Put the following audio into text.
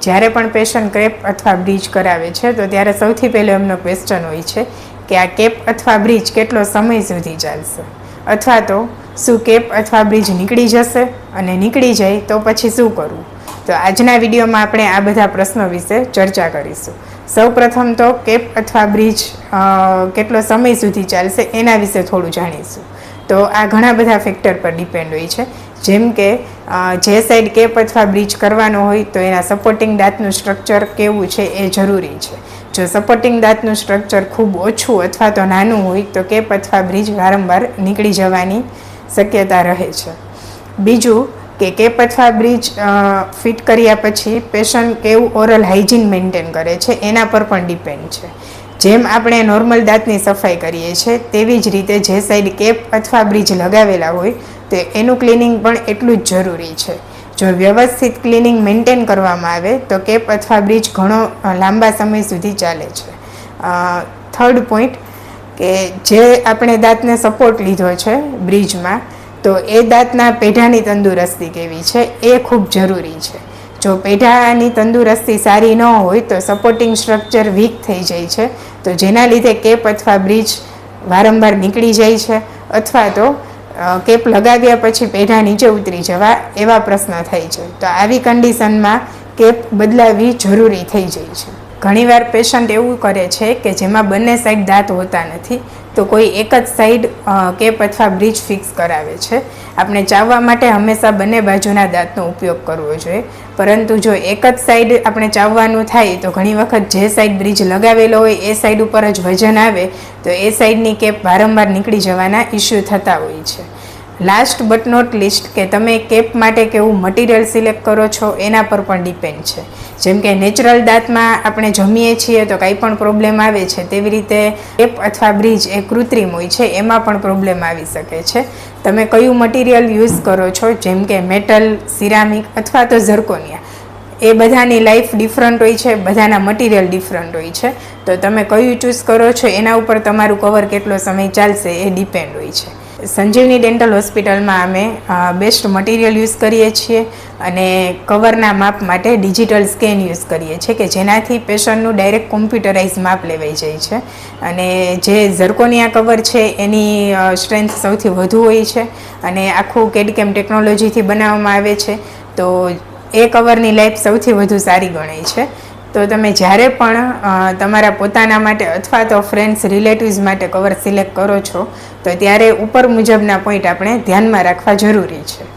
જ્યારે પણ patient cap અથવા બ્રીજ કરાવે છે તો ત્યારે સૌથી પહેલો એમનો ક્વેશ્ચન હોય છે કે આ કેપ અથવા બ્રીજ કેટલો સમય સુધી ચાલશે, અથવા તો શું કેપ અથવા બ્રીજ નીકળી જશે, અને નીકળી જાય તો પછી શું કરવું. તો આજના વિડીયોમાં આપણે આ બધા પ્રશ્નો વિશે ચર્ચા કરીશું. સૌ પ્રથમ તો કેપ અથવા બ્રીજ કેટલો સમય સુધી ચાલશે એના વિશે થોડું જાણીશું. તો આ ઘણા બધા ફેક્ટર પર ડિપેન્ડ હોય છે. જેમ કે જે સાઈડ કેપ અથવા બ્રીજ કરવાનો હોય તો એના સપોર્ટિંગ દાંતનું સ્ટ્રક્ચર કેવું છે એ જરૂરી છે. જો સપોર્ટિંગ દાંતનું સ્ટ્રક્ચર ખૂબ ઓછું અથવા તો નાનું હોય તો કેપ અથવા બ્રીજ વારંવાર નીકળી જવાની શક્યતા રહે છે. બીજું કે કેપ અથવા બ્રીજ ફિટ કર્યા પછી પેશન્ટ કેવું ઓરલ હાઇજીન મેન્ટેન કરે છે એના પર પણ ડિપેન્ડ છે. જેમ આપણે નોર્મલ દાંતની સફાઈ કરીએ છીએ તેવી જ રીતે જે સાઈડ કેપ અથવા બ્રીજ લગાવેલા હોય તો એનું ક્લિનિંગ પણ એટલું જ જરૂરી છે. જો વ્યવસ્થિત ક્લિનિંગ મેન્ટેન કરવામાં આવે તો કેપ અથવા બ્રીજ ઘણો લાંબા સમય સુધી ચાલે છે. થર્ડ પોઈન્ટ કે જે આપણે દાંતને સપોર્ટ લીધો છે બ્રીજમાં, તો એ દાંતના પેઢાની તંદુરસ્તી કેવી છે એ ખૂબ જરૂરી છે. જો પેઢાની તંદુરસ્તી સારી ન હોય તો સપોર્ટિંગ સ્ટ્રક્ચર વીક થઈ જાય છે, તો જેના લીધે કેપ અથવા બ્રીજ વારંવાર નીકળી જાય છે, અથવા તો કેપ લગાવ્યા પછી પેઢા નીચે ઉતરી જવા એવા પ્રશ્ન થાય છે. તો આવી કન્ડિશનમાં કેપ બદલાવી જરૂરી થઈ જાય છે. ઘણીવાર પેશન્ટ એવું કરે છે કે જેમાં બંને સાઈડ દાંત હોતા નથી, તો કોઈ એક જ સાઈડ કેપ અથવા બ્રીજ ફિક્સ કરાવે છે. આપણે ચાવવા માટે હંમેશા બંને બાજુના દાંતનો ઉપયોગ કરવો જોઈએ, પરંતુ જો એક જ સાઈડ આપણે ચાવવાનું થાય તો ઘણી વખત જે સાઈડ બ્રીજ લગાવેલો હોય એ સાઈડ ઉપર જ વજન આવે તો એ સાઈડની કેપ વારંવાર નીકળી જવાના ઇસ્યુ થતા હોય છે. લાસ્ટ બટ નોટ લિસ્ટ કે તમે કેપ માટે કેવું મટીરિયલ સિલેક્ટ કરો છો એના પર પણ ડિપેન્ડ છે. જેમ કે નેચરલ દાંતમાં આપણે જમીએ છીએ તો કંઈ પણ પ્રોબ્લેમ આવે છે, તેવી રીતે કેપ અથવા બ્રીજ એ કૃત્રિમ હોય છે એમાં પણ પ્રોબ્લેમ આવી શકે છે. તમે કયું મટીરિયલ યુઝ કરો છો, જેમ કે મેટલ, સિરામિક અથવા તો ઝર્કોનિયા, એ બધાની લાઈફ ડિફરન્ટ હોય છે, બધાના મટીરિયલ ડિફરન્ટ હોય છે. તો તમે કયું ચૂઝ કરો છો એના ઉપર તમારું કવર કેટલો સમય ચાલશે એ ડિપેન્ડ હોય છે. સંજીવની ડેન્ટલ હોસ્પિટલમાં અમે બેસ્ટ મટીરિયલ યુઝ કરીએ છીએ અને કવરના માપ માટે ડિજિટલ સ્કેન યુઝ કરીએ છીએ કે જેનાથી પેશન્ટનું ડાયરેક્ટ કોમ્પ્યુટરાઇઝ માપ લેવાઈ જાય છે. અને જે ઝર્કોનિયા કવર છે એની સ્ટ્રેન્થ સૌથી વધુ હોય છે અને આખું કેડકેમ ટેકનોલોજીથી બનાવવામાં આવે છે, તો એ કવરની લાઈફ સૌથી વધુ સારી ગણાય છે. તો તમે જ્યારે પણ તમારા પોતાના માટે અથવા તો ફ્રેન્ડ્સ રિલેટિવ્સ માટે કવર સિલેક્ટ કરો છો તો ત્યારે ઉપર મુજબના પોઈન્ટ આપણે ધ્યાનમાં રાખવા જરૂરી છે.